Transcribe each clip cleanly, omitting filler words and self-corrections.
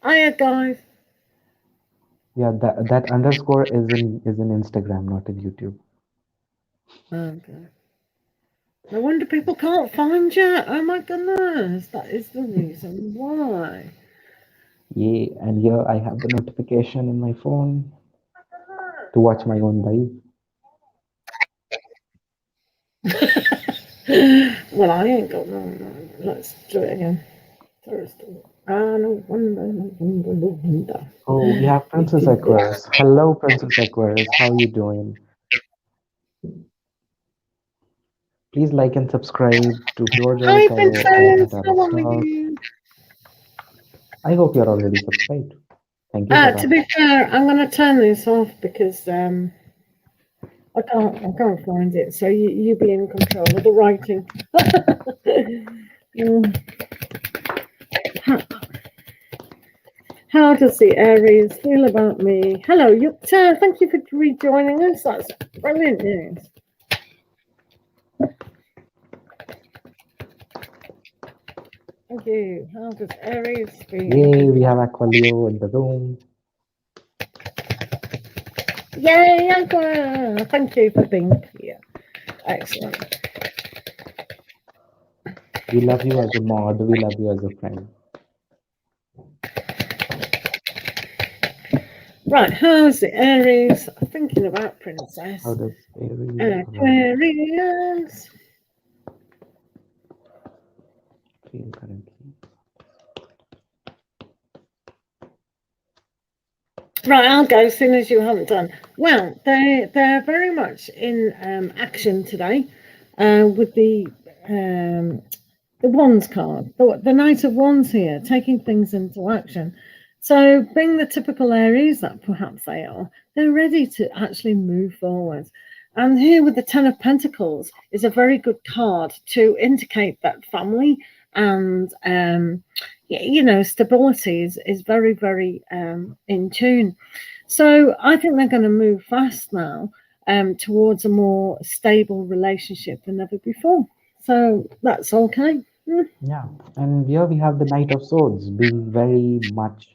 Hiya, guys. Yeah, that underscore is in Instagram, not in YouTube. Okay. No wonder people can't find you. Oh my goodness, that is the reason why. Yeah, and here I have the notification in my phone to watch my own live. Well, I ain't got no. Let's do it again. Thursday. Ah, no wonder, no wonder, no wonder. Oh, we have We Princess did this. Aquarius. Hello, Princess Aquarius. How you doing? Please like and subscribe to PureJoy Hi, Tarot or the Princess. Tarot How are Star. you? I hope you're already subscribed. Thank you for To that. be fair, I'm going to turn this off because I can't find it. So you be in control of the writing. Mm. How, how does the Aries feel about me? Hello, Yukta. Thank you for rejoining us. That's brilliant news. Thank you. How does Aries feel? Yay, we have Aqualeo in the room. Yay, Aqua! Thank you for being here. Excellent. We love you as a mod. We love you as a friend. Right, how's the Aries thinking about How Princess? does Aries Aquarius. feel currently? Right, I'll go as soon as you haven't done. Well, they're very much in action today with the Wands card, the Knight of Wands here, taking things into action. So, being the typical Aries that perhaps they are, they're ready to actually move forward. And here with the Ten of Pentacles is a very good card to indicate that family and stability is very, very in tune. So I think they're going to move fast now towards a more stable relationship than ever before. So that's okay. Yeah, and here we have the Knight of Swords being very much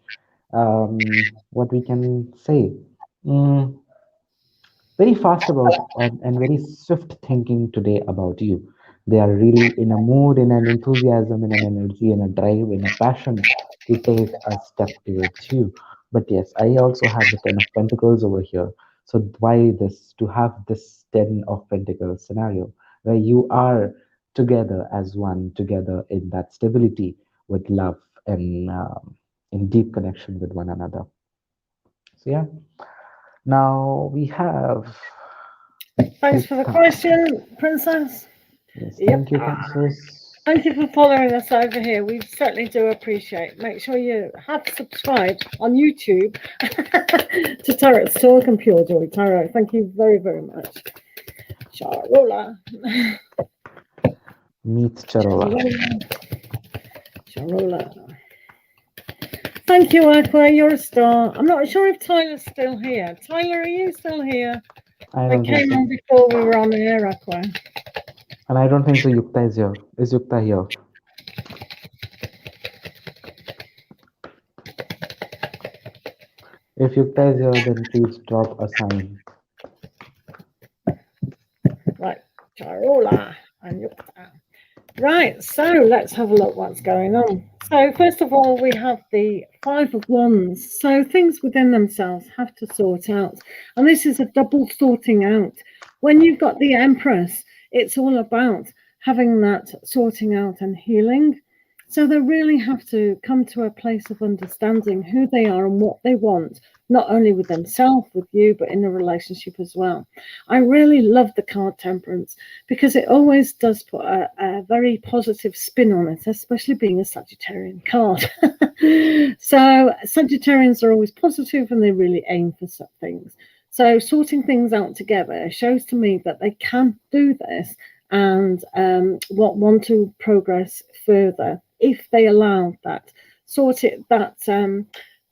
what we can say. Mm, very fast about and very swift thinking today about you. They are really in a mood, in an enthusiasm, in an energy, in a drive, in a passion to take a step towards you. But yes, I also have the Ten of Pentacles over here. So why this? To have this Ten of Pentacles scenario where you are together as one, together in that stability with love and in deep connection with one another. So yeah, now we have Thanks for the Yukta. question, Princess. Yes, Yep. thank you, Princess. Thank you for following us over here. We certainly do appreciate. Make sure you have subscribed on YouTube to Tarot's Talk and Pure Joy Tarot. Thank you very, very much. Charola. Meet Charola. Charola. Thank you, Aqua. You're a star. I'm not sure if Tyler's still here. Tyler, are you still here? I They don't think came so. on before we were on the air, Aqua. And I don't think so. Yukta is here. Is Yukta here? If Yukta is here, then please drop a sign. Right, Charola and Yukta. Right, so let's have a look what's going on. So first of all, we have the Five of Wands. So things within themselves have to sort out. And this is a double sorting out. When you've got the Empress, it's all about having that sorting out and healing. So they really have to come to a place of understanding who they are and what they want, not only with themselves, with you, but in a relationship as well. I really love the card Temperance because it always does put a very positive spin on it, especially being a Sagittarian card. So Sagittarians are always positive and they really aim for some things. So sorting things out together shows to me that they can do this and want to progress further if they allow that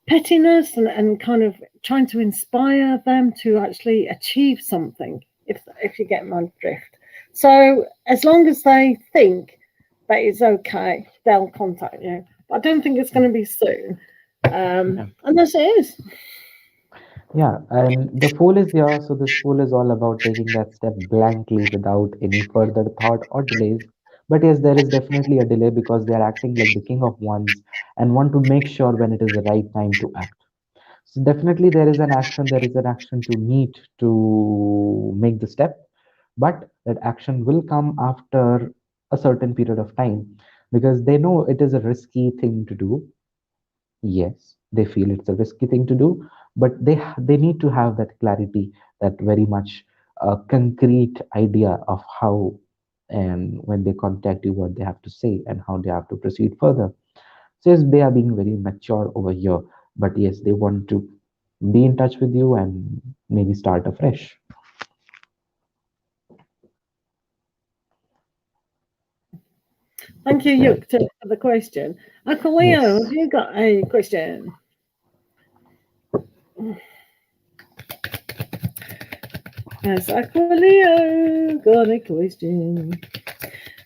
pettiness and kind of trying to inspire them to actually achieve something if you get my drift. So as long as they think that it's okay, they'll contact you. But I don't think it's going to be soon. Yeah. And as it is. Yeah, and the fool is here. So this fool is all about taking that step blankly without any further thought or delays. But yes, there is definitely a delay because they are acting like the king of wands and want to make sure when it is the right time to act. So definitely there is an action to need to make the step, but that action will come after a certain period of time because they know it is a risky thing to do. Yes, they feel it's a risky thing to do, but they need to have that clarity, that very much concrete idea of how and when they contact you, what they have to say and how they have to proceed further. So yes, they are being very mature over here, but yes, they want to be in touch with you and maybe start afresh. Thank you, Right. Yukta, for the question. Aquilio, have Yes. you got a question? Yes, Aquilio got a question.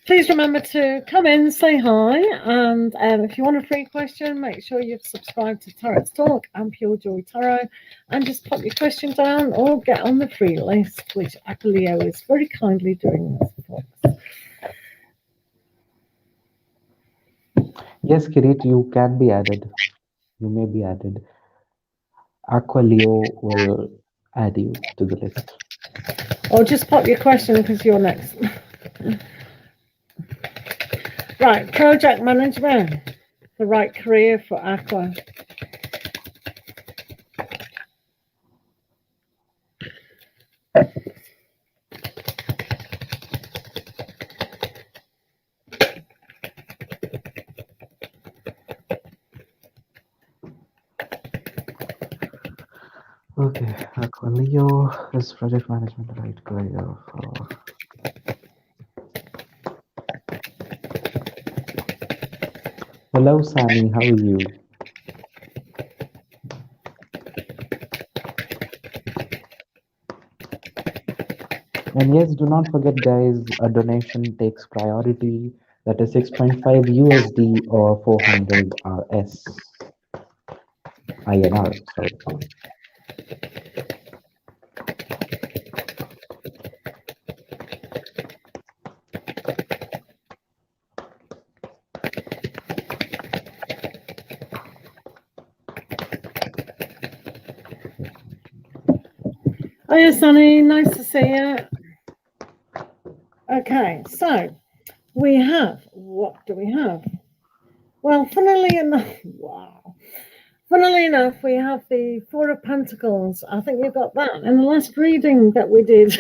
Please remember to come in, say hi, and if you want a free question, make sure you've subscribed to Tarot's Talk and PureJoy Tarot, and just pop your question down or get on the free list, which Aquilio is very kindly doing this for us. Yes, Kirit, you can be added. You may be added. Aqualeo will add you to the list. Or just pop your question because you're next. Right, project management, the right career for Aqua. Okay, Aqualeo is project management the right career for. Hello, Sani, how are you? And yes, do not forget, guys, a donation takes priority. That is 6.5 USD or 400 RS INR. Sorry. Oh, yes, Sunny, nice to see you. Okay, so we have, what do we have? Well, funnily enough, wow. Funnily enough, we have the Four of Pentacles. I think you got that in the last reading that we did.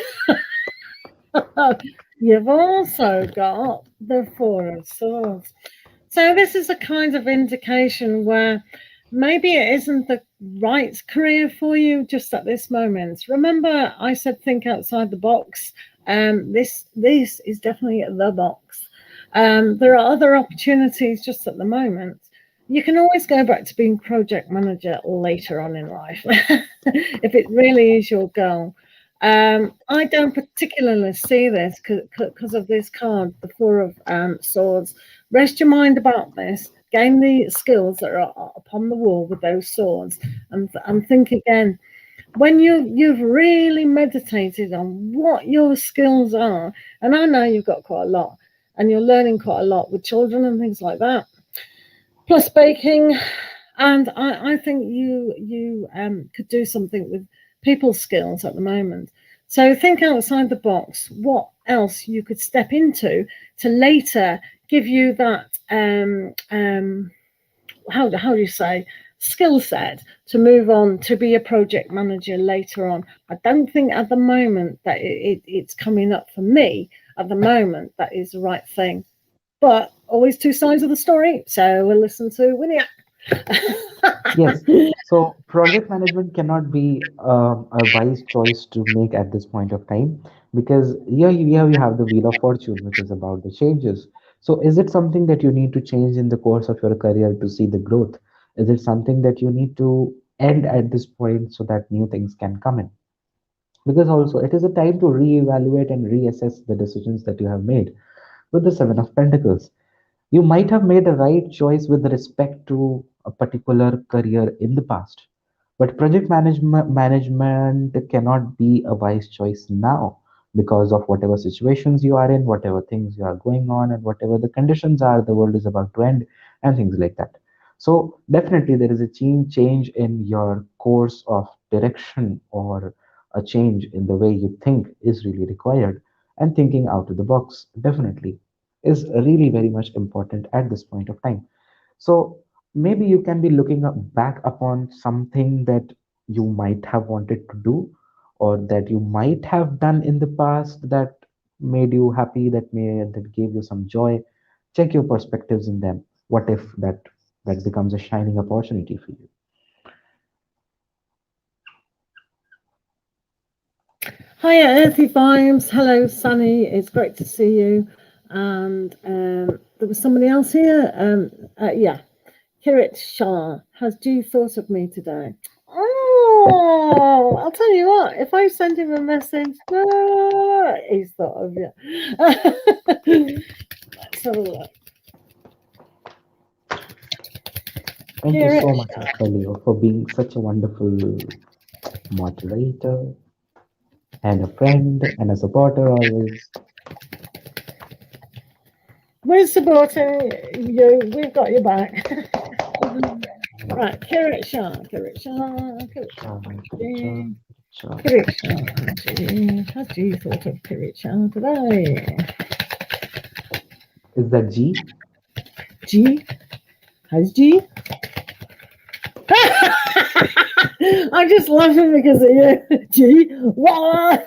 You've also got the Four of Swords. So this is a kind of indication where maybe it isn't the right career for you just at this moment. Remember, I said think outside the box. This is definitely the box. There are other opportunities just at the moment. You can always go back to being project manager later on in life if it really is your goal. I don't particularly see this because of this card, the Four of Swords. Rest your mind about this. Gain the skills that are upon the wall with those swords, and think again. When you've really meditated on what your skills are, and I know you've got quite a lot, and you're learning quite a lot with children and things like that, plus baking, and I think you could do something with people skills at the moment. So think outside the box. What else you could step into to later give you that how do you say skill set to move on to be a project manager later on. I don't think at the moment that it's coming up for me at the moment that is the right thing. But always two sides of the story. So we'll listen to Winnie. Yes. So project management cannot be a wise choice to make at this point of time because here you have the Wheel of Fortune, which is about the changes. So is it something that you need to change in the course of your career to see the growth? Is it something that you need to end at this point so that new things can come in? Because also it is a time to reevaluate and reassess the decisions that you have made with the Seven of Pentacles. You might have made a right choice with respect to a particular career in the past, but project management cannot be a wise choice now because of whatever situations you are in, whatever things you are going on, and whatever the conditions are, the world is about to end, and things like that. So definitely there is a change in your course of direction, or a change in the way you think is really required, and thinking out of the box definitely is really very much important at this point of time. So maybe you can be looking back upon something that you might have wanted to do, or that you might have done in the past, that made you happy, that gave you some joy. Check your perspectives in them. What if that becomes a shining opportunity for you? Hiya, Earthy Vibes. Hello, Sunny. It's great to see you. And there was somebody else here. Yeah, Kirit Shah. Has G thought of me today? Oh, I'll tell you what. If I send him a message, he's thought of you. Let's have a look. Thank you Kirit so much, Shah. Leo, for being such a wonderful moderator and a friend and a supporter always. We're supporting you. We've got your back. Right, Kirit Shah. Kirit Shah. Kirit Shah. Kirit Shah. Has G thought of Kirit Shah today? Is that G? G? Has G? I'm just laughing because of you. G? What?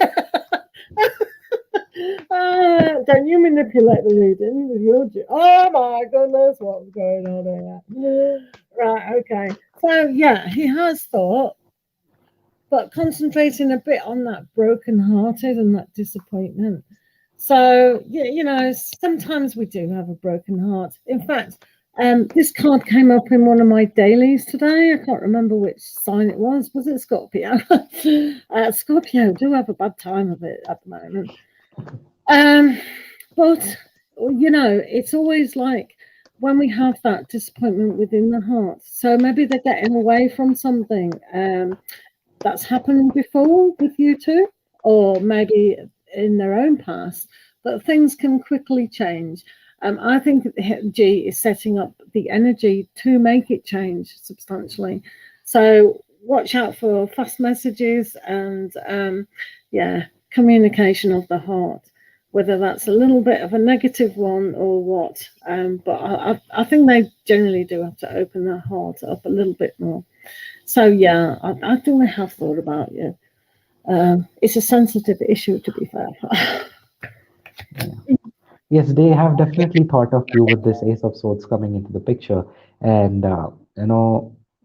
Don't you manipulate the reading with your G? Oh my goodness, what's going on here? Right, okay. So, yeah, he has thought, but concentrating a bit on that broken-hearted and that disappointment. So, sometimes we do have a broken heart. In fact, this card came up in one of my dailies today. I can't remember which sign it was. Was it Scorpio? Scorpio do have a bad time of it at the moment. But, it's always like when we have that disappointment within the heart. So maybe they're getting away from something. That's happened before with you two, or maybe in their own past, but things can quickly change. I think G is setting up the energy to make it change substantially. So watch out for fast messages and, communication of the heart, whether that's a little bit of a negative one or what. But I think they generally do have to open their heart up a little bit more. So yeah, I think they have thought about you. It's a sensitive issue, to be fair. Yeah. Yes, they have definitely thought of you with this Ace of Swords coming into the picture, and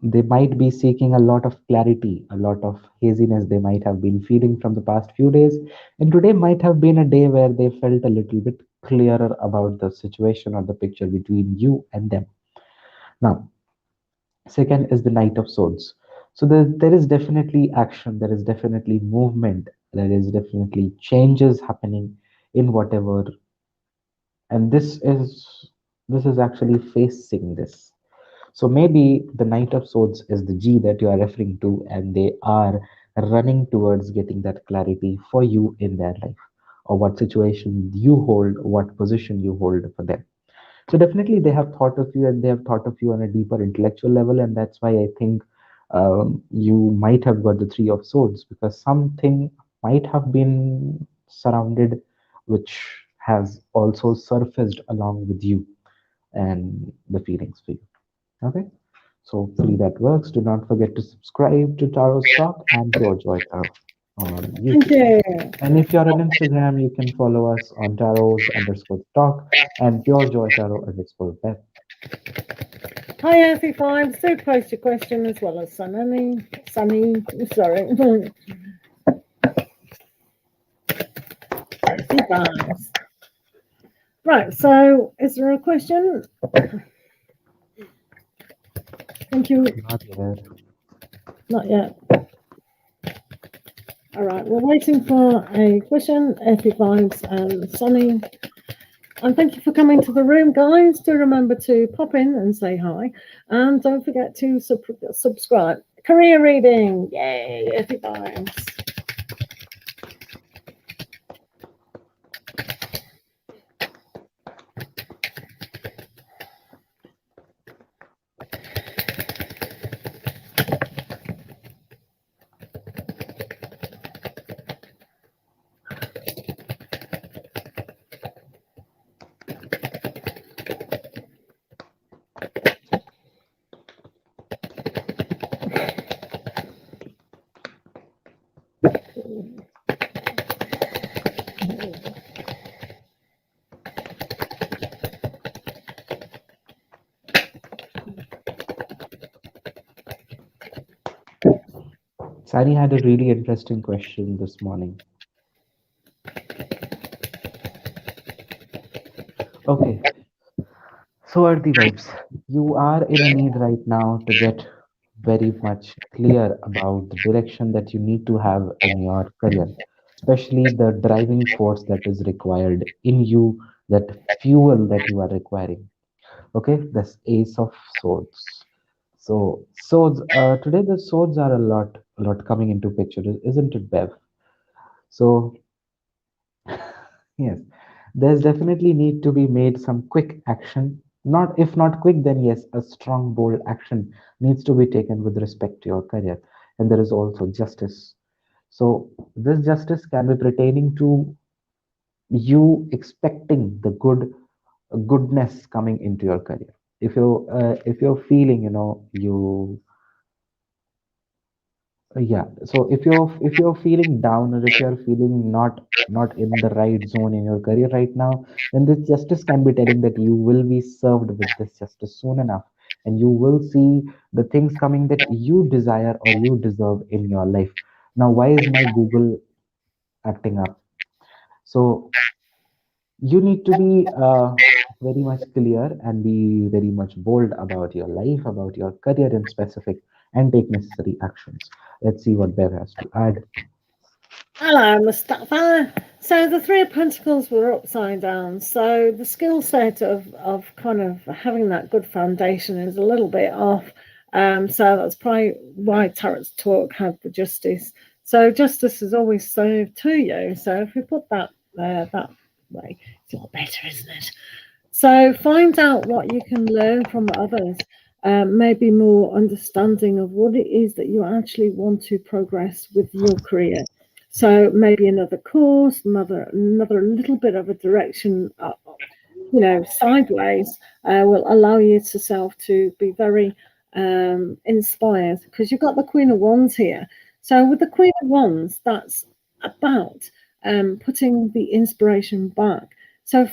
they might be seeking a lot of clarity, a lot of haziness they might have been feeling from the past few days, and today might have been a day where they felt a little bit clearer about the situation or the picture between you and them. Now, second is the Knight of Swords. So there is definitely action, there is definitely movement, there is definitely changes happening in whatever, and this is actually facing this. So maybe the Knight of Swords is the G that you are referring to, and they are running towards getting that clarity for you in their life, or what situation you hold, what position you hold for them. So definitely they have thought of you, and they have thought of you on a deeper intellectual level, and that's why I think you might have got the Three of Swords, because something might have been surrounded, which has also surfaced along with you and the feelings for you. Okay, so hopefully that works. Do not forget to subscribe to Tarot's Talk and PureJoy Tarot on Thank YouTube. you. And if you're on Instagram, you can follow us on Tarots_talk and PureJoy Tarot _web. Hi, Earthy Five. So post your question as well as Sunny. Sorry. Earthy Fives. Right, so is there a question? Thank you. Not yet. Not yet. All right, we're waiting for a question. Earthy Vibes and Sunny. And thank you for coming to the room, guys. Do remember to pop in and say hi. And don't forget to subscribe. Career reading. Yay, everybody. Sari had a really interesting question this morning. Okay, so are the vibes. You are in a need right now to get very much clear about the direction that you need to have in your career, especially the driving force that is required in you, that fuel that you are requiring. Okay, this Ace of Swords. So swords. Today the swords are a lot coming into picture, isn't it, Bev? So yes, there's definitely need to be made some quick action. Not if not quick, then yes, a strong, bold action needs to be taken with respect to your career. And there is also justice. So this justice can be pertaining to you expecting the goodness coming into your career. If you're feeling, yeah. So if you're feeling down, or if you're feeling not in the right zone in your career right now, then this justice can be telling that you will be served with this justice soon enough, and you will see the things coming that you desire or you deserve in your life. Now, why is my Google acting up? So you need to be very much clear and be very much bold about your life, about your career in specific, and take necessary actions. Let's see what Bev has to add. Hello, Mustafa. So the Three of Pentacles were upside down. So the skill set of kind of having that good foundation is a little bit off. So that's probably why Tarot's talk had the justice. So justice is always served to you. So if we put that that way, it's a lot better, isn't it? So find out what you can learn from others. Maybe more understanding of what it is that you actually want to progress with your career. So maybe another course, another little bit of a direction, sideways, will allow you to self to be very inspired, because you've got the Queen of Wands here. So with the Queen of Wands, that's about putting the inspiration back. So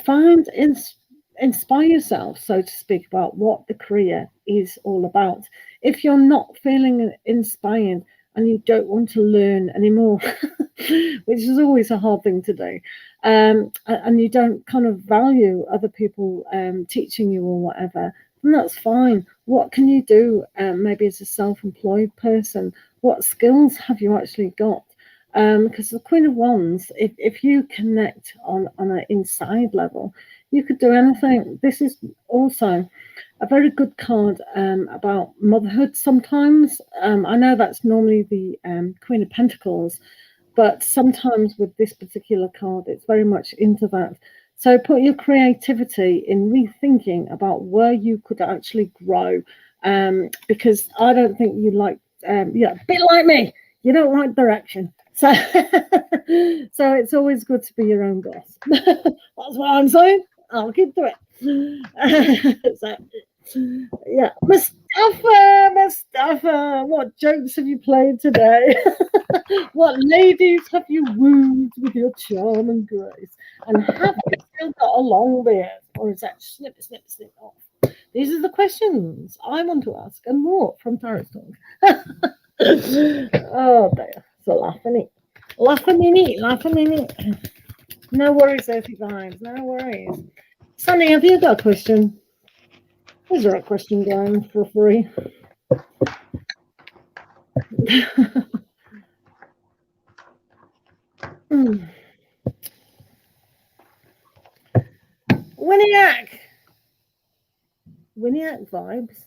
inspire yourself, so to speak, about what the career is all about. If you're not feeling inspired and you don't want to learn anymore, which is always a hard thing to do, and you don't kind of value other people teaching you or whatever, then that's fine. What can you do? Maybe as a self-employed person, what skills have you actually got? Because the Queen of Wands, if you connect on an inside level, you could do anything. This is also a very good card about motherhood sometimes. I know that's normally the Queen of Pentacles, but sometimes with this particular card, it's very much into that. So put your creativity in rethinking about where you could actually grow, because I don't think you like, a bit like me, you don't like direction. So, so it's always good to be your own boss. That's what I'm saying. I'll keep to it. Yeah, Mustafa, what jokes have you played today? What ladies have you wooed with your charm and grace? And have you still got a long beard? Or is that snip, snip, snip off? These are the questions I want to ask, and more from Tarot Talk. Oh, dear. So laughing it. Laughing it. No worries, Earthy Vibes. No worries. Sunny, have you got a question? Is there a question going for free? Winiac vibes.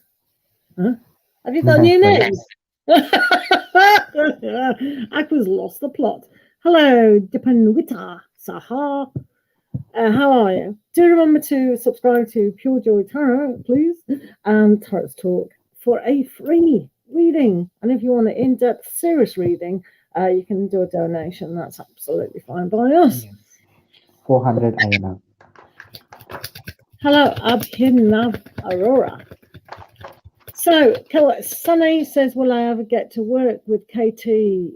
Huh? Have you got new names? Likewise. Aqua's lost the plot. Hello, Dipanwita Saha. How are you? Do remember to subscribe to PureJoy Tarot, please, and Tarot's Talk for a free reading. And if you want an in-depth, serious reading, you can do a donation. That's absolutely fine by us. Yes. 400 INR. Hello, Abhinav Aurora. So, Sunny says, will I ever get to work with KT?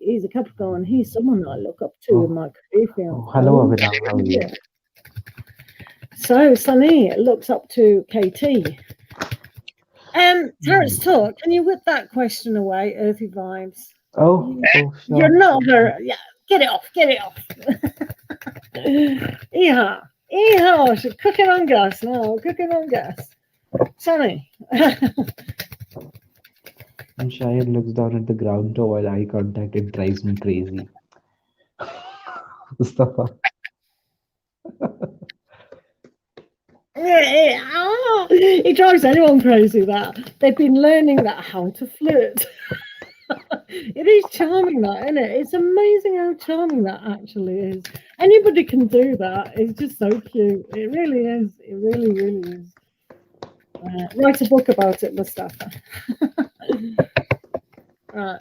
He's a Capricorn. He's someone I look up to in Oh, my career field. oh, hello, Abhinav. How are you? Yeah. So, Sunny looks up to KT. Terrence Talk, can you whip that question away, Earthy Vibes? Oh, You're sure. not her. Yeah, get it off, get it off. Eha, eha, she's cooking on gas now, cooking on gas. Sunny. And Shahid looks down at the ground to avoid eye contact. It drives me crazy. Mustafa. It drives anyone crazy that they've been learning that how to flirt. It is charming, that, isn't it? It's amazing how charming that actually is. Anybody can do that. It's just so cute. It really is. It really, really is. Write a book about it, Mustafa. Right.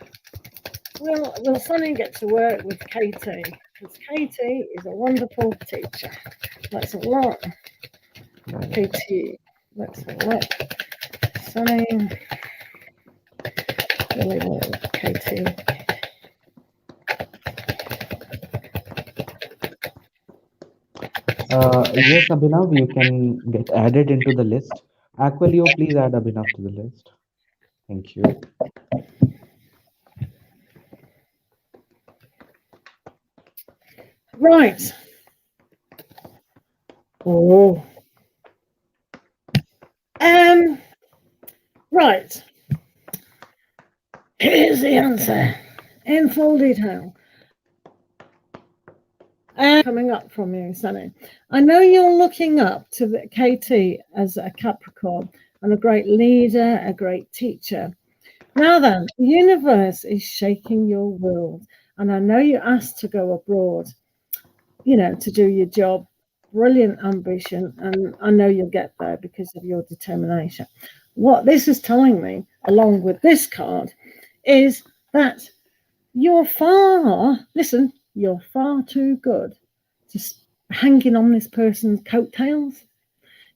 Will Sunny get to work with Katie? Because Katie is a wonderful teacher. Let's have a look. Katie. Let's have a look. Sunny. Really work with Katie. Yes, Abhinav, you can get added into the list. Aqualio, please add Abhinav to the list. Thank you. Right. Oh. Right. Here's the answer in full detail. Coming up from you, Sunny. I know you're looking up to the KT as a Capricorn and a great leader, a great teacher. Now then, the universe is shaking your world, and I know you asked to go abroad, to do your job. Brilliant ambition, and I know you'll get there because of your determination. What this is telling me, along with this card, is that you're far too good just hanging on this person's coattails.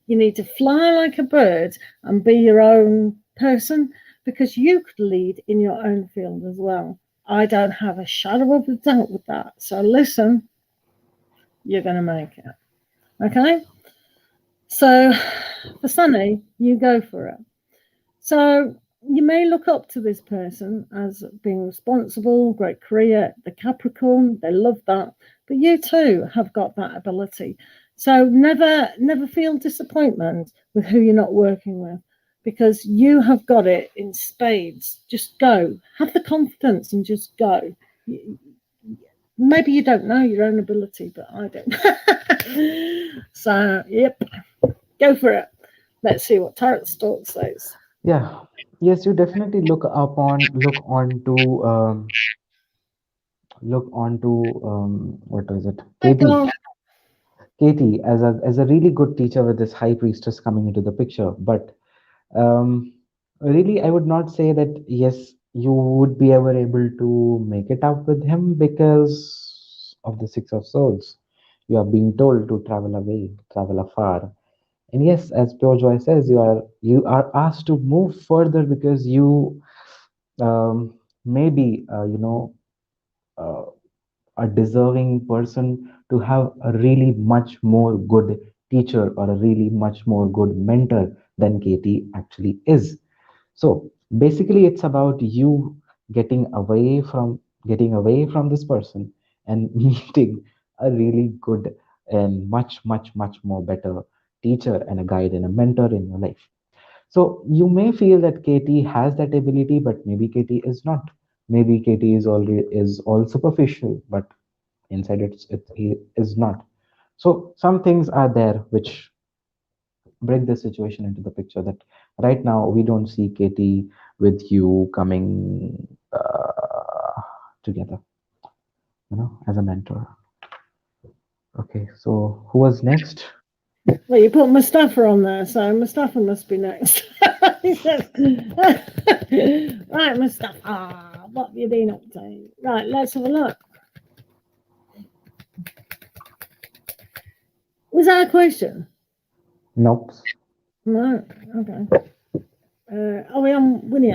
You need to fly like a bird and be your own person, because you could lead in your own field as well. I don't have a shadow of a doubt with that. So listen, you're going to make it. Okay? So for Sunny, you go for it. So you may look up to this person as being responsible, great career, the Capricorn, they love that. But you too have got that ability. So never feel disappointment with who you're not working with, because you have got it in spades. Just go. Have the confidence and just go. Maybe you don't know your own ability, but I don't. So, yep, go for it. Let's see what Tarot Stork says. Yeah. Yes, you definitely look onto what was it? Katie. Katie as a really good teacher with this high priestess coming into the picture. But um, really, I would not say that yes, you would be ever able to make it up with him because of the Six of Swords. You are being told to travel away, travel afar. And yes, as Pure Joy says, you are asked to move further because you maybe uh, a deserving person to have a really much more good teacher or a really much more good mentor than Katie actually is. So basically, it's about you getting away from this person and meeting a really good and much more better teacher and a guide and a mentor in your life. So you may feel that Katie has that ability, but maybe Katie is not. Maybe Katie is all superficial, but inside he is not. So some things are there which bring this situation into the picture that right now we don't see Katie with you coming together, as a mentor. Okay, so who was next? Well, you put Mustafa on there, so Mustafa must be next. He says, right, Mustafa, what have you been up to? Right, let's have a look. Was that a question? Nope. No, okay. Are we on Winnie?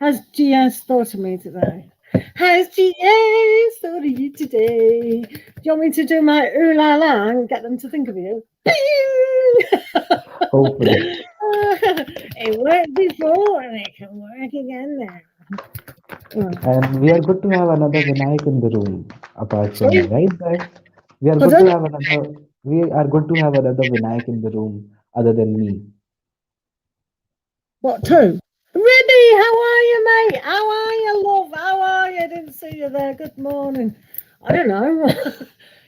Has GS thought of me today? Has GS thought of you today? Do you want me to do my ooh la la and get them to think of you? Hopefully. It worked before and it can work again now. And we are good to have another Vinayak in the room, apart from me, Sorry? right, guys? We are good to Pardon? have another. We are good to have another Vinayak in the room, other than me. What, two? Ribby, how are you, mate? How are you, love? How are you? Didn't see you there. Good morning. I don't know.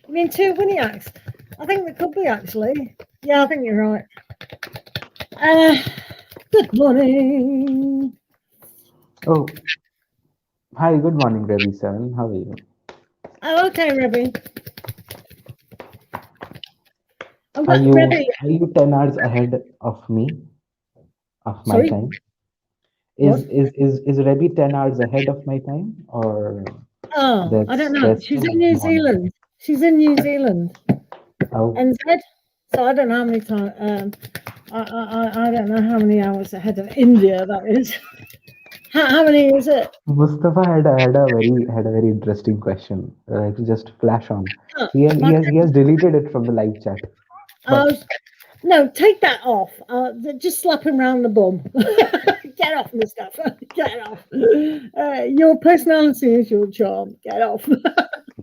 You mean two Winiacs? I think there could be, actually. Yeah, I think you're right. Good morning. Oh, hi. Good morning, Ravi 7. How are you? Oh, okay, Ribby. I've Are got you Ribby. are you 10 hours ahead of me, of my Sorry, time? what? Is Rebby 10 hours ahead of my time, or Oh, I don't that's know. that's She's still in New morning? Zealand. She's in New Zealand. Oh, NZ. So I don't know how many times. I don't know how many hours ahead of India that is. How many is it? Mustafa had a very interesting question. To just flash on. Oh, He has deleted it from the live chat, uh, but no, take that off. Just slap him round the bum. Get off, Mustafa. Get off. Your personality is your charm. Get off.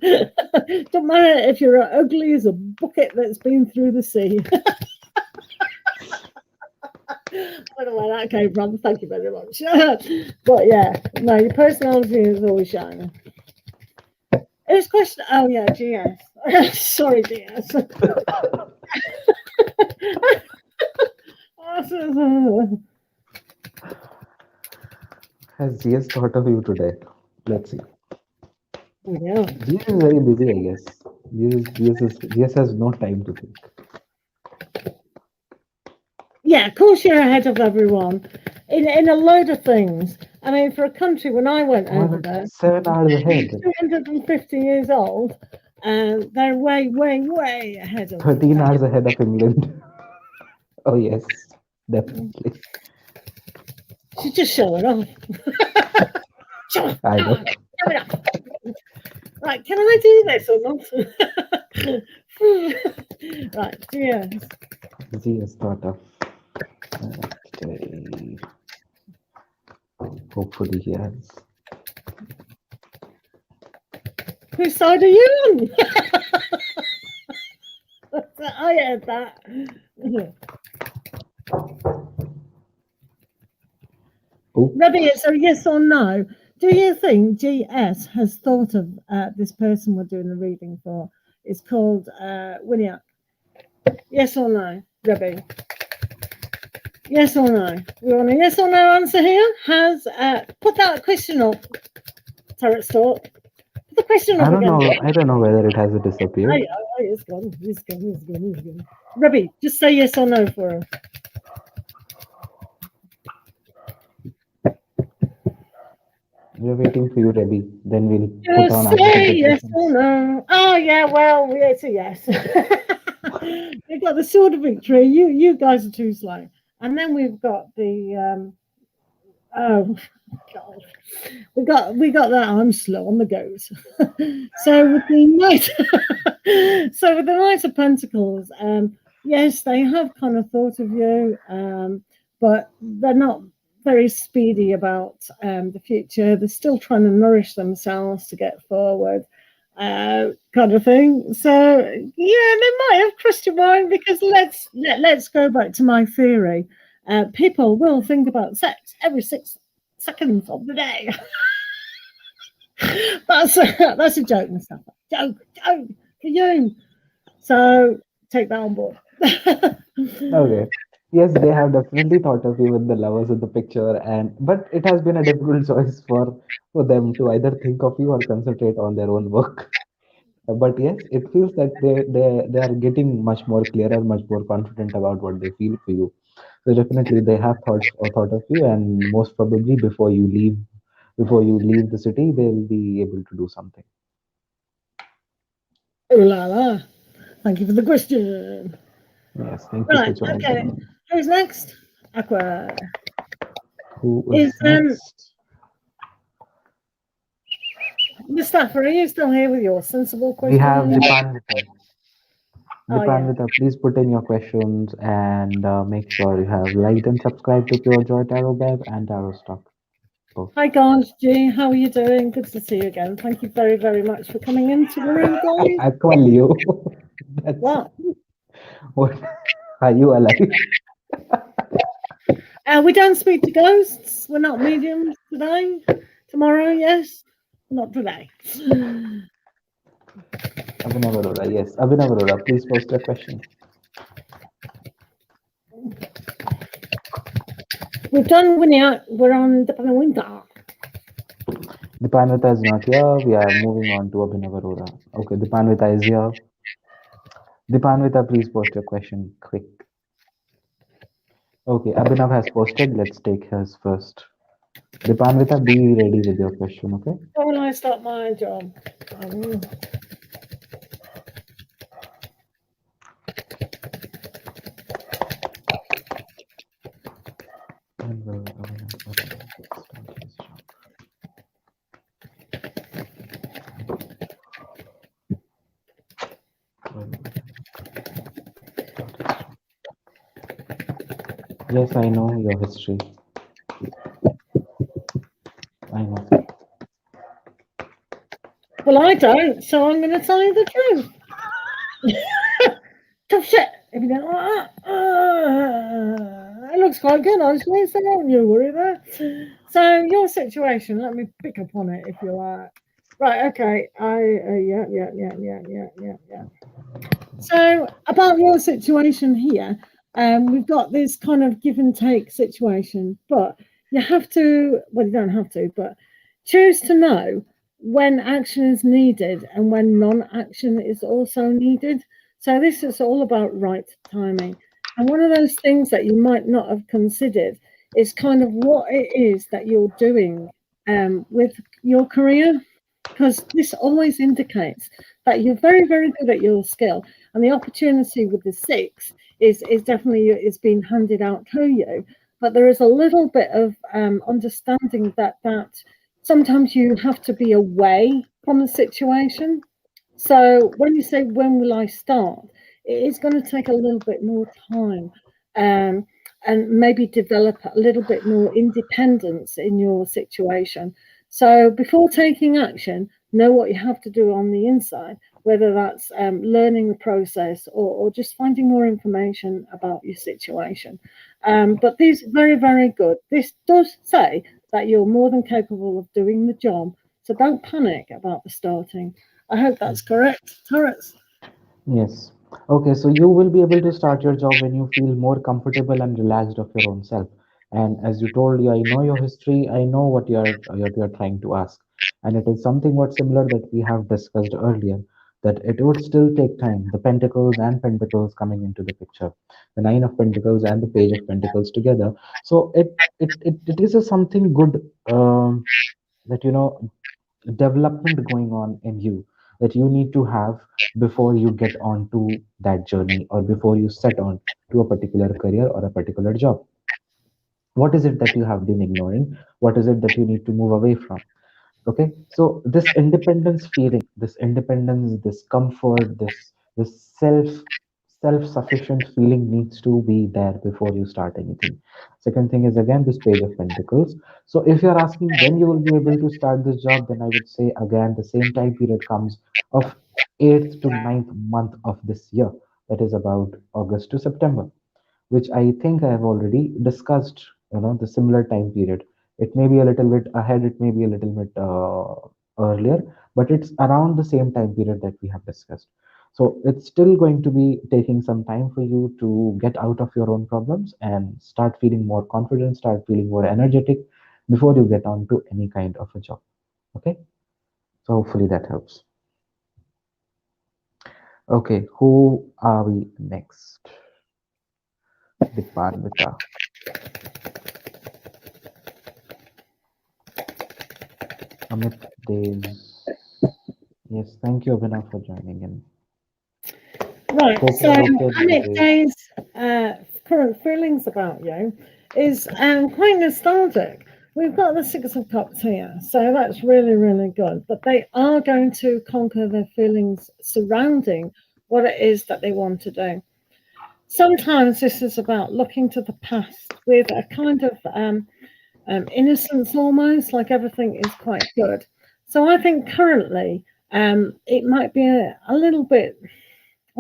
Don't matter if you're ugly as a bucket that's been through the sea. I don't know where that came from. Thank you very much. But yeah, no, your personality is always shining. It was question. Oh yeah, GS. Sorry, GS. has GS thought of you today? Let's see. Yeah. GS is very busy, I guess. GS has no time to think. Yeah, of course you're ahead of everyone in a load of things. I mean, for a country, when I went Oh my over God, there, 7 hours ahead. 250 years old, and they're way, way, way ahead of 13 hours ahead of England. Oh yes, definitely. She's just showing off. Show off. I know. Show it off. Right, can I do this or not? Right, yes. GS thought of today. Hopefully he has. Whose side are you on? I heard that. Oh, Rebbe, it's a yes or no. Do you think GS has thought of this person we're doing the reading for? It's called Winiak. Yes or no, Rebbe? Yes or no? We want a yes or no answer here. Has put that question up, Tarot Stalk. Put the question I up don't again. know. I don't know whether it has Oh, disappeared. it's gone. It's gone. It's gone. It's gone. Rebbe, just say yes or no for her. We're waiting for you, Rebby. Then we'll put on Just our say yes or interpretations. no. Oh yeah, well, it's a yes. We've got the sword of victory. You guys are too slow. And then we've got the oh god. We got that I'm slow on the goes. So with the knight so with the Knight of Pentacles, yes, they have kind of thought of you, but they're not very speedy about the future. They're still trying to nourish themselves to get forward, kind of thing. So yeah, they might have crossed your mind because let's go back to my theory. People will think about sex every 6 seconds of the day. That's a joke, Mustafa. Joke for you. So take that on board. Okay. Yes, they have definitely thought of you with the lovers in the picture, and but it has been a difficult choice for them to either think of you or concentrate on their own work. But yes, it feels that they are getting much more clearer, much more confident about what they feel for you. So definitely they have thought of you, and most probably before you leave the city, they will be able to do something. Oh la la. Thank you for the question. Yes, thank you for Right, okay. joining. Who's next? Aqua. Who Is is next? Mustafa, are you still here with your sensible We have question? Dipanvita. Oh yeah. Dipanvita, please put in your questions and make sure you have liked and subscribed to Pure Joy Tarot Bev and Tarot Stock. Both. Hi guys, G, how are you doing? Good to see you again. Thank you very, very much for coming into the room, guys. Aqua Leo. That's Well, what. Are you alive? we don't speak to ghosts. We're not mediums today. Tomorrow, yes. Not today. Abhinav Arora. Yes, Abhinav Arora. Please post your question. We've done Winnie. We're on the winter. Dipanvita is not here. We are moving on to Abhinav Arora. Okay, Dipanvita is here. Dipanvita, please post your question quick. Okay, Abhinav has posted. Let's take his first. Dipanvita, be ready with your question, okay? When will I start my job? Um, When will Abhinav Arora start his job? When will Abhinav start his job? Yes, I know your history. I know. well, I don't, so I'm going to tell you the truth. Tough shit. If you don't like that, it looks quite good, honestly. So don't you worry there. So your situation, let me pick up on it if you like. Right. Okay. Yeah. So about your situation here, we've got this kind of give and take situation, but you have to. Well, you don't have to, but choose to know when action is needed and when non-action is also needed. So this is all about right timing. And one of those things that you might not have considered is kind of what it is that you're doing with your career, because this always indicates that you're very, very good at your skill, and the opportunity with the six is definitely is being handed out to you. But there is a little bit of understanding that sometimes you have to be away from the situation. So when you say when will I start, it is going to take a little bit more time, um, and maybe develop a little bit more independence in your situation. So before taking action, know what you have to do on the inside, whether that's learning the process or just finding more information about your situation. But these are very, very good. This does say that you're more than capable of doing the job. So don't panic about the starting. I hope that's correct, Taurus. Yes. Okay, so you will be able to start your job when you feel more comfortable and relaxed of your own self. And as you told you, I know your history, I know what you're trying to ask. And it is something what similar that we have discussed earlier, that it would still take time. The Pentacles and Pentacles coming into the picture, the Nine of Pentacles and the Page of Pentacles together. So it is a something good that development going on in you that you need to have before you get on to that journey or before you set on to a particular career or a particular job. What is it that you have been ignoring? What is it that you need to move away from? Okay, so this independence feeling, this independence, this comfort, this self-sufficient feeling needs to be there before you start anything. Second thing is again this Page of Pentacles. So if you're asking when you will be able to start this job, then I would say again the same time period comes of 8th to 9th month of this year, that is about August to September, which I think I have already discussed, the similar time period. It may be a little bit ahead, it may be a little bit earlier, but it's around the same time period that we have discussed. So it's still going to be taking some time for you to get out of your own problems and start feeling more confident, start feeling more energetic before you get on to any kind of a job. Okay, so hopefully that helps. Okay, who are we next? Dipanvita. Amit Devs. Yes, thank you, Abhinav, for joining in. Right. Hope So, you're okay, Amit Amit. Day's current feelings about you is quite nostalgic. We've got the Six of Cups here, so that's really, really good. But they are going to conquer their feelings surrounding what it is that they want to do. Sometimes this is about looking to the past with a kind of innocence almost, like everything is quite good. So I think currently it might be a little bit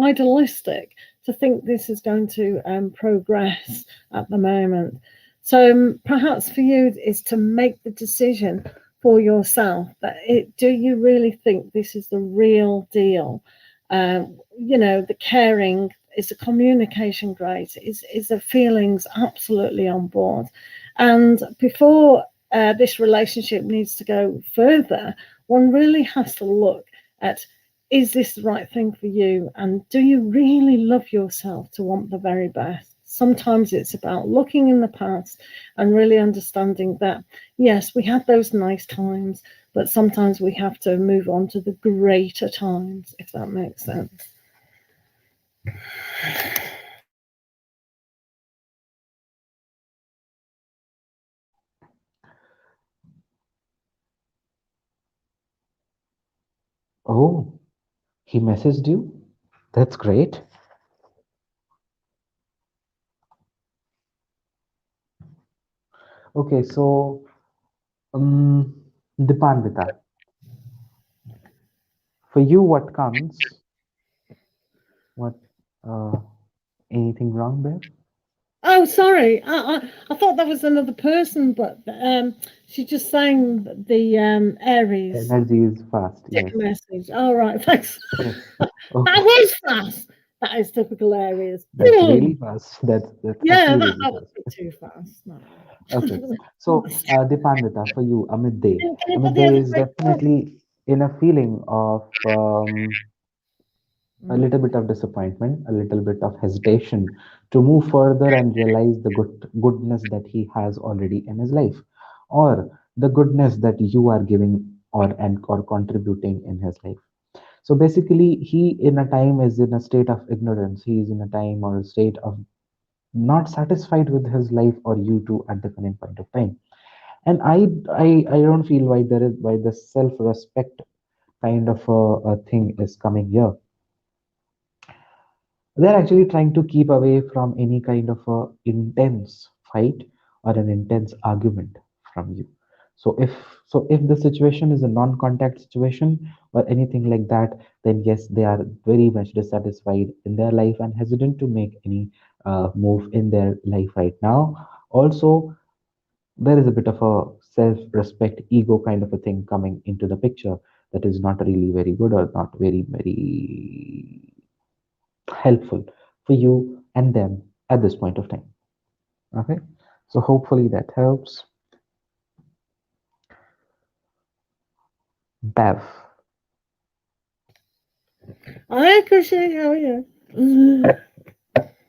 idealistic to think this is going to progress at the moment. So perhaps for you is to make the decision for yourself that do you really think this is the real deal? The caring, is the communication great? Is the feelings absolutely on board? And before this relationship needs to go further, one really has to look at, is this the right thing for you? And do you really love yourself to want the very best? Sometimes it's about looking in the past and really understanding that, yes, we had those nice times, but sometimes we have to move on to the greater times, if that makes sense. Oh, he messaged you? That's great. Okay, so Dipanvita, for you, what comes? What? Uh, Anything wrong there? Oh, sorry. I thought that was another person, but she just sang the Aries Energy is fast. deck Yes. message. All right, thanks. Yes. That Okay. was fast. That is typical Aries. That's really Boom. fast. That's Yeah, actually that, really that was fast. a bit too fast. No. Okay. So, Dipanvita, for you, Amit Day. Can you put Amit the Day other is break up? definitely in a feeling of a Mm. little bit of disappointment, a little bit of hesitation to move further and realize the goodness that he has already in his life, or the goodness that you are giving or contributing in his life. So basically, he in a time is in a state of ignorance. He is in a time or a state of not satisfied with his life or you too at the current point of time. And I don't feel why the self-respect kind of a thing is coming here. They're actually trying to keep away from any kind of a intense fight or an intense argument from you. So if the situation is a non-contact situation or anything like that, then yes, they are very much dissatisfied in their life and hesitant to make any move in their life right now. Also, there is a bit of a self-respect, ego kind of a thing coming into the picture that is not really very good or not very helpful for you and them at this point of time. Okay, so hopefully that helps. Bev. Hi, Kushi. How are you?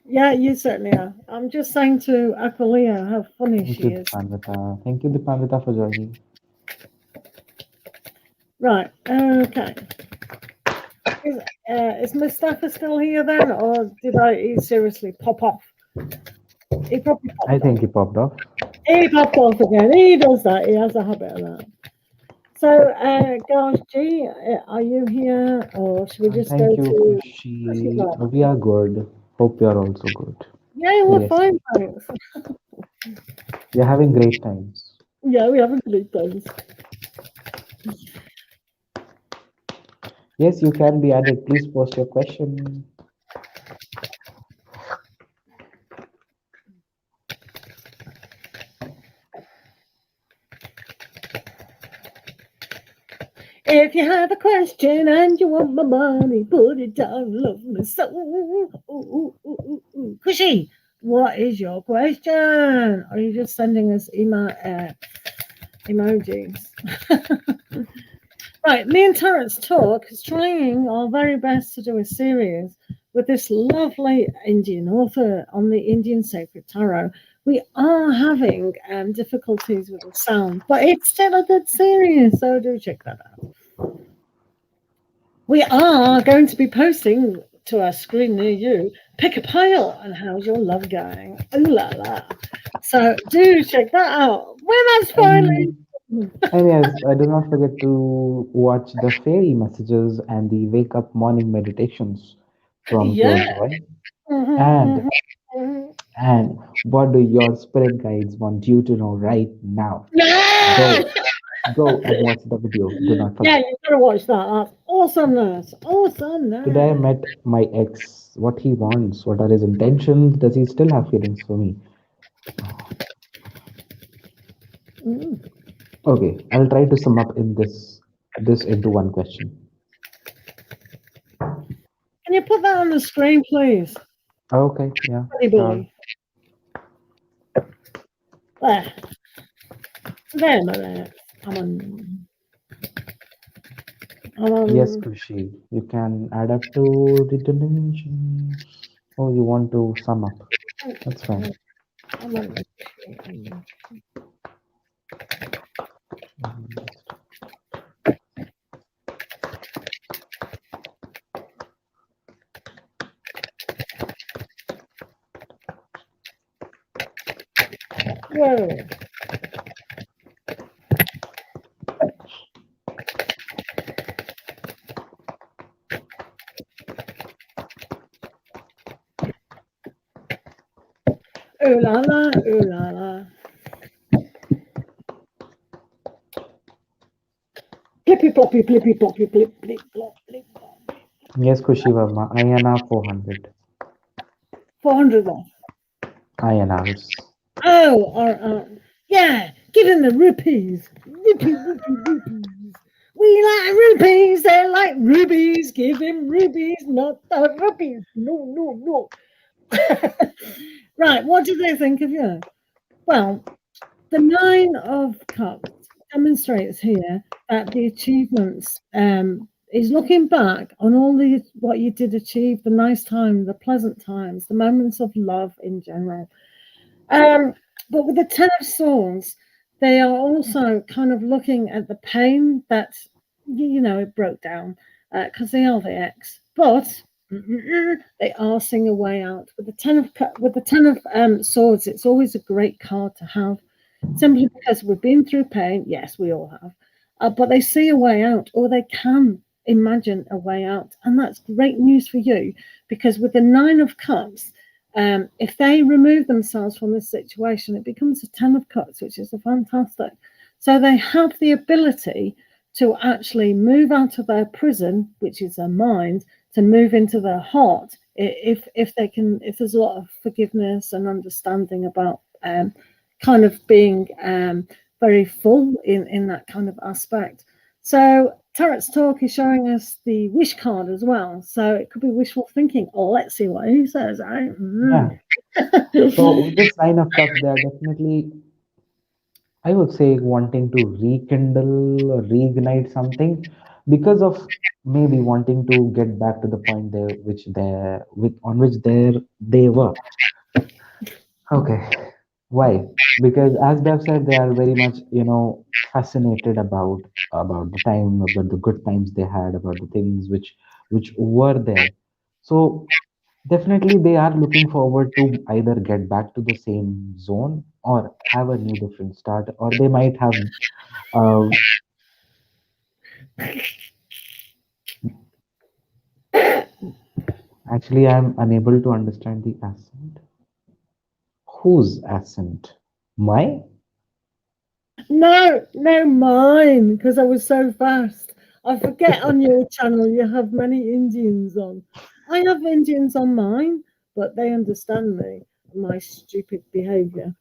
Yeah, you certainly are. I'm just saying to Aqualia how funny Thank she you, is. Dipanvita. Thank you, Dipanvita, for joining. Right. Okay. Is, is Mustafa still here then, or did he seriously pop off? He probably I popped off. think he popped off. He popped off again. He does that. He has a habit of that. So, Gosh G, are you here, or should we just go Thank you, to Kushi. Kushi? We are good. Hope you are also good. Yeah, So we're yes, fine, thanks. we are having great times. Yeah, we haven't good things. Yes, you can be added. Please post your question. If you have a question and you want my money, put it down, love me so. Ooh, ooh, ooh, ooh, ooh. Cushy, what is your question? Are you just sending us emojis? Right, me and Terence Talk is trying our very best to do a series with this lovely Indian author on the Indian Sacred Tarot. We are having difficulties with the sound, but it's still a good series, so do check that out. We are going to be posting to our screen near you, pick a pile and how's your love going? Ooh la la. So do check that out. When that's finally. And and yes, do not forget to watch the fairy messages and the wake up morning meditations from Yeah. PureJoy. Mhm, And mhm. and what do your spirit guides want you to know right now? Yeah, Go, go and watch the video. Do not yeah, forget. you gotta watch that. That's awesomeness. Today I Awesomeness. met my ex. What he wants, what are his intentions? Does he still have feelings for me? Mm. Okay, I'll try to sum up in this into one question. Can you put that on the screen, please? Okay, yeah, Pretty sure. boy. There. There, my man. Come on. Come Yes, on. Kushi, you can add up to the dimension. Oh, you want to sum up? That's fine. Come on. Whoa. Ooh la la, ooh la la. Flippy ploppy, flippy ploppy, flip, flip, flop, flip, flop. Yes, Kushi Verma, INR 400 400 off. INRs. Oh, yeah, give him the rupees. Rupee, rupee, rupees. We like rupees, they like rubies. Give him rubies, not the rupees. No, no, no. Right, what do they think of you? Well, the Nine of Cups demonstrates here that the achievements is looking back on all the what you did achieve, the nice time, the pleasant times, the moments of love in general. Um, but with the Ten of Swords, they are also kind of looking at the pain that it broke down because they are the ex, but they are seeing a way out. With the Ten of Swords, it's always a great card to have, simply because we've been through pain. Yes, we all have, but they see a way out, or they can imagine a way out, and that's great news for you because with the Nine of Cups. If they remove themselves from this situation, it becomes a Ten of Cups, which is a fantastic. So they have the ability to actually move out of their prison, which is their mind, to move into their heart. If they can, if there's a lot of forgiveness and understanding about kind of being very full in that kind of aspect. So Tarot's talk is showing us the wish card as well. So it could be wishful thinking. Oh, let's see what he says. Right? Yeah. So with this Nine of Cups, they are definitely, I would say, wanting to rekindle or reignite something because of maybe wanting to get back to the point there which they with on which they were. Okay. Why? Because as they've said, they are very much, fascinated about the time, about the good times they had, about the things which were there. So definitely they are looking forward to either get back to the same zone or have a new different start, or they might have uh, actually I'm unable to understand the accent. Whose accent? My? No, no, mine, because I was so fast. I forget on your channel you have many Indians on. I have Indians on mine, but they understand me and my stupid behaviour.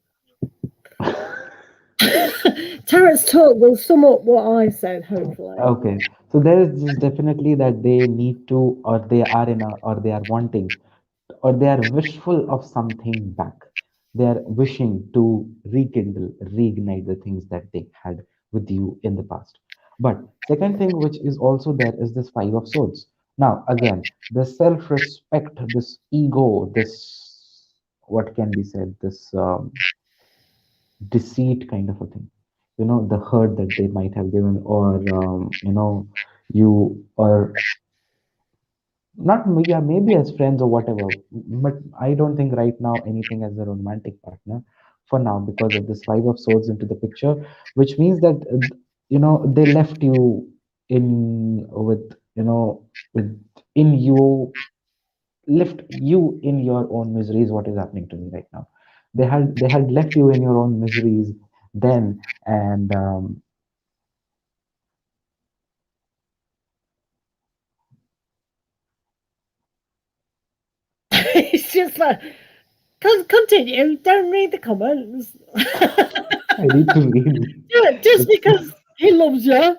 Tarot's talk will sum up what I said, hopefully. Okay, so there is just definitely that they need to, or they are in a, or they are wanting, or they are wishful of something back. They are wishing to rekindle, reignite the things that they had with you in the past. But second thing, which is also there, is this Five of Swords. Now, again, the self-respect, this ego, this, what can be said, this deceit kind of a thing. You know, the hurt that they might have given, or you, or not, yeah, maybe as friends or whatever, but I don't think right now anything as a romantic partner for now, because of this Five of Swords into the picture, which means that they left you in with with in you left you in your own miseries. What is happening to me right now? They had left you in your own miseries then, and It's just like, continue, don't read the comments. I need to read. Just It's because he loves you.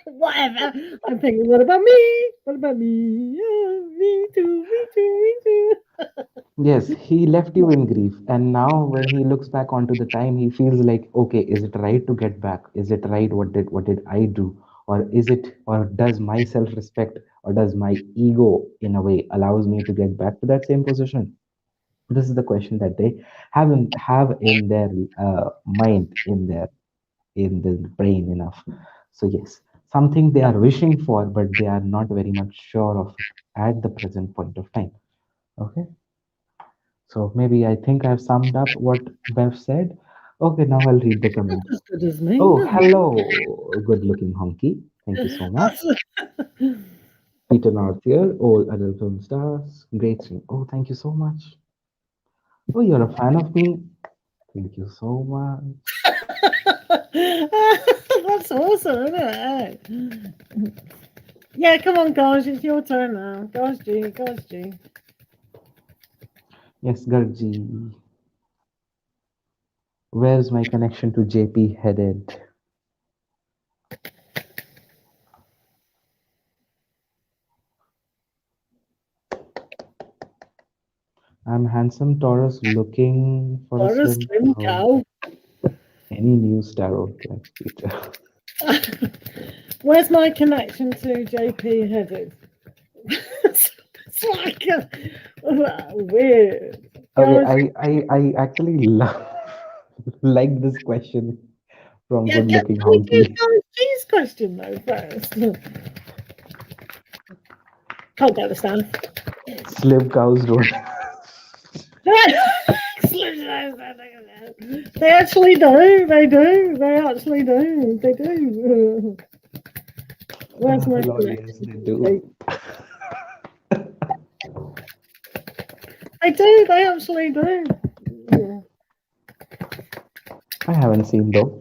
Whatever. I'm thinking, what about me? What about me? Yeah, me too, me too, me too. Yes, he left you in grief, and now when he looks back onto the time, he feels like, okay, is it right to get back? Is it right? What did I do? Or is it, or does my self-respect, or does my ego, in a way, allows me to get back to that same position? This is the question that they have in their mind, in the brain enough. So yes, something they are wishing for, but they are not very much sure of it at the present point of time. Okay. So maybe I think I've summed up what Bev said. Okay, now I'll read the Not comments. as good as me. Oh, No. hello, good looking honky. Thank you so much. Peter North here, all adult film stars. Great stream. Oh, thank you so much. Oh, you're a fan of me. Thank you so much. That's awesome, isn't it? Yeah, come on, guys, it's your turn now. Guys, G, guys, G. Yes, Garji. Where's my connection to JP headed? I'm handsome Taurus looking for a Or a slim slim cow. cow. Any news tarot? Thanks, Peter. Where's my connection to JP headed? It's like weird. Okay, Guys, I actually love like this question from yeah, good looking can we do honky. guys G's question though first? Can't get the staff. Slim cows don't. They actually do. They do. They actually do. They do. Where's my Lol, yes, connection? they do. They do. They actually do. Yeah. I haven't seen though.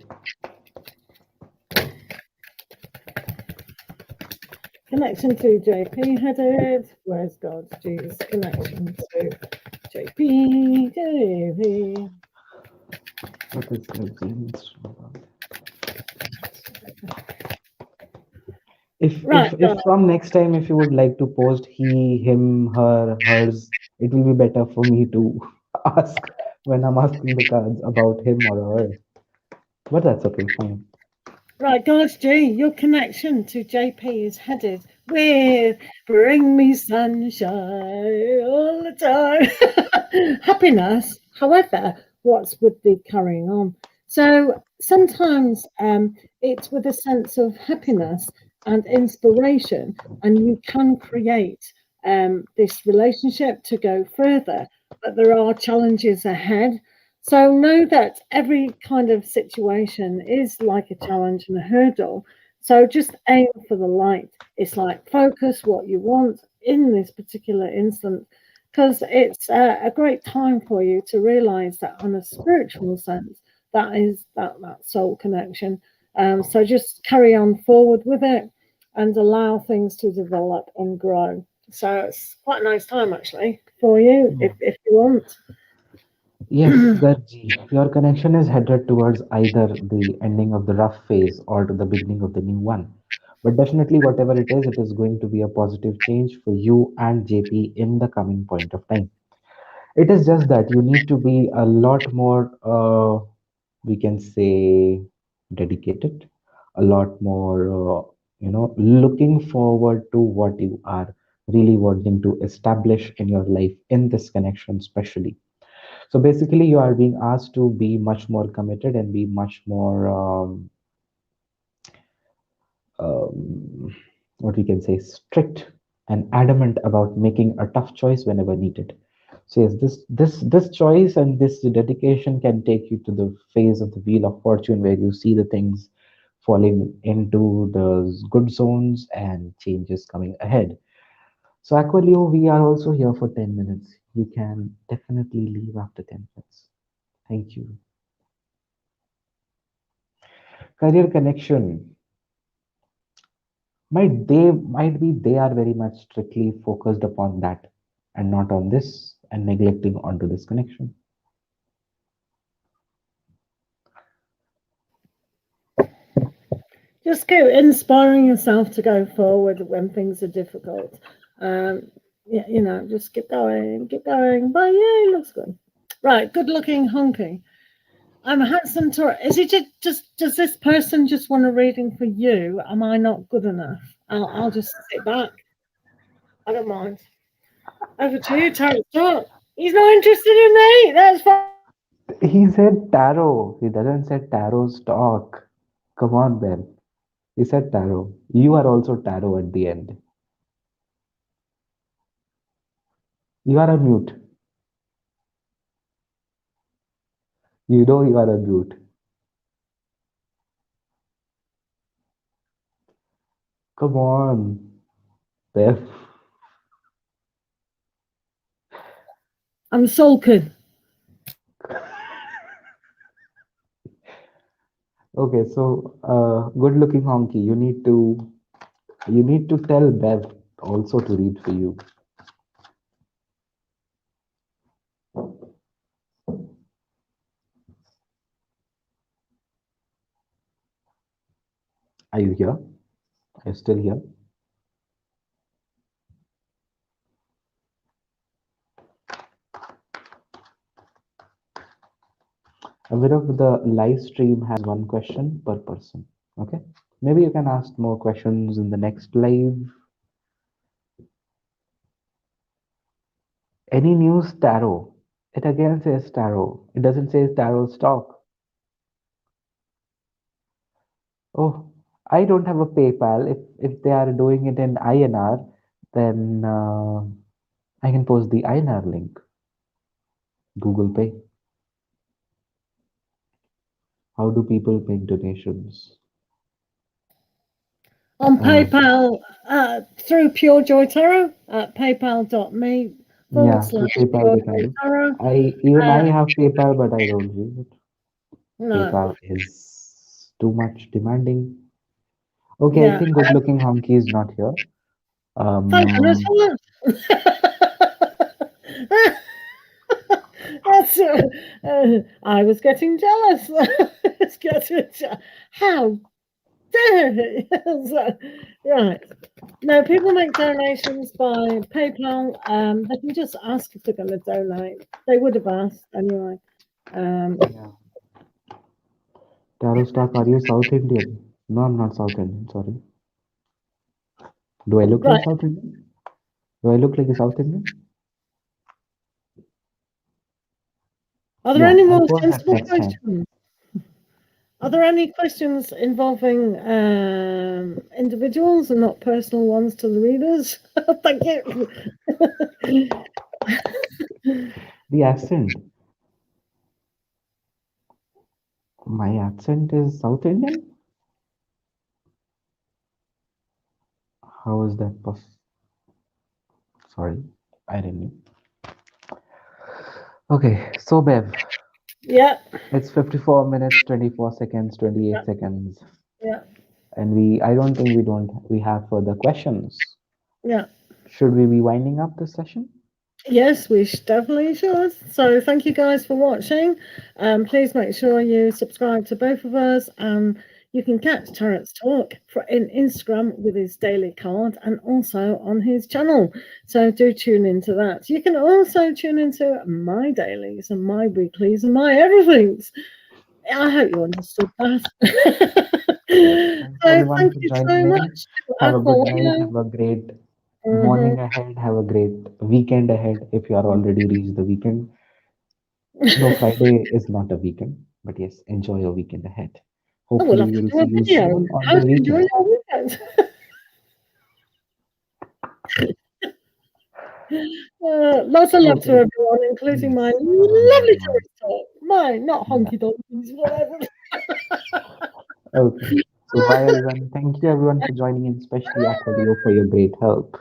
Connection to JP headed. Where's God's G's connection to JP? JP. What is James? Right, If from next time, if you would like to post he, him, her, hers, it will be better for me to ask when I'm asking the cards about him or her. But that's okay, fine. Right, guys, G, your connection to JP is headed with bring me sunshine all the time. Happiness, however, what's with the carrying on? So sometimes it's with a sense of happiness and inspiration, and you can create this relationship to go further, but there are challenges ahead. So know that every kind of situation is like a challenge and a hurdle. So just aim for the light. It's like focus what you want in this particular instant, because it's a great time for you to realize that on a spiritual sense, that is that soul connection. So just carry on forward with it and allow things to develop and grow. So it's quite a nice time actually for you if you want. Yes, Garji, your connection is headed towards either the ending of the rough phase or to the beginning of the new one. But definitely, whatever it is going to be a positive change for you and JP in the coming point of time. It is just that you need to be a lot more, we can say, dedicated, a lot more, looking forward to what you are really wanting to establish in your life in this connection, especially. So basically, you are being asked to be much more committed and be much more, um, what we can say, strict and adamant about making a tough choice whenever needed. So yes, this choice and this dedication can take you to the phase of the wheel of fortune where you see the things falling into the good zones and changes coming ahead. So Aqualio, we are also here for 10 minutes. You can definitely leave after 10 minutes. Thank you. Career connection. Might be they are very much strictly focused upon that and not on this and neglecting onto this connection. Just go inspiring yourself to go forward when things are difficult. Um, yeah, just keep going. But yeah, it looks good. Right, good looking honky. I'm a handsome tourist. Is it just does this person just want a reading for you? Am I not good enough? I'll just sit back. I don't mind. Over to you, Tarot. Start. He's not interested in me. That's fine. He said tarot. He doesn't say tarot stock. Come on, Ben. He said tarot. You are also tarot at the end. You are on mute. You know you are on mute. Come on, Bev. I'm sulking. Okay, so good looking honky. You need to tell Bev also to read for you. Are you here? Are you still here? A bit of the live stream has one question per person. Okay. Maybe you can ask more questions in the next live. Any news tarot? It again says tarot. It doesn't say tarot stock. Oh, I don't have a PayPal. If they are doing it in INR, then I can post the INR link. Google Pay. How do people make donations? On Uh, PayPal, through PureJoy Tarot at paypal.me forward yeah, slash through PayPal they can PureJoy do. Tarot. I Uh, have PayPal, but I don't use it. no, PayPal is too much demanding. Okay, I yeah. think good looking honky is not here. Thank goodness Um, for that. That's, I was getting jealous. It's getting how dare he? So, right. No, people make donations by PayPal. They can just ask if they're going to donate. They would have asked anyway. yeah. Tarot stock, are you South Indian? No, I'm not South Indian, sorry. Do I look like Right. South Indian? Do I look like a South Indian? Are there Yeah, any I'll more post that sensible next time. questions? Are there any questions involving individuals and not personal ones to the readers? Thank you. The accent. My accent is South Indian? How is that possible? Sorry, I didn't know. Okay, so Bev, Yeah, it's 54 minutes, 24 seconds, yeah, 28 seconds, yeah, and I don't think we have further questions. yeah. Should we be winding up this session? Yes, we definitely should. So thank you guys for watching. Please make sure you subscribe to both of us. You can catch Terrence Talk in Instagram with his daily card and also on his channel. So do tune into that. You can also tune into my dailies and my weeklies and my everythings. I hope you understood that. Yes. Thank you So everyone thank for you joining so in. much. Have a good Apple. night. Have a great Mhm. morning ahead. Have a great weekend ahead if you are already reached the weekend. Though Friday is not a weekend, but yes, enjoy your weekend ahead. Oh, we'll Hopefully, have to we'll do a see you video. soon on How the to enjoy weekend. your weekend. Lots of love to Okay. everyone, including my Yes. Bye bye, lovely everyone. tourist talk. Mine, not Yeah. honky donkeys, whatever. Okay. So bye, everyone. Thank you, everyone, for joining in, especially Aqua Leo, for your great help.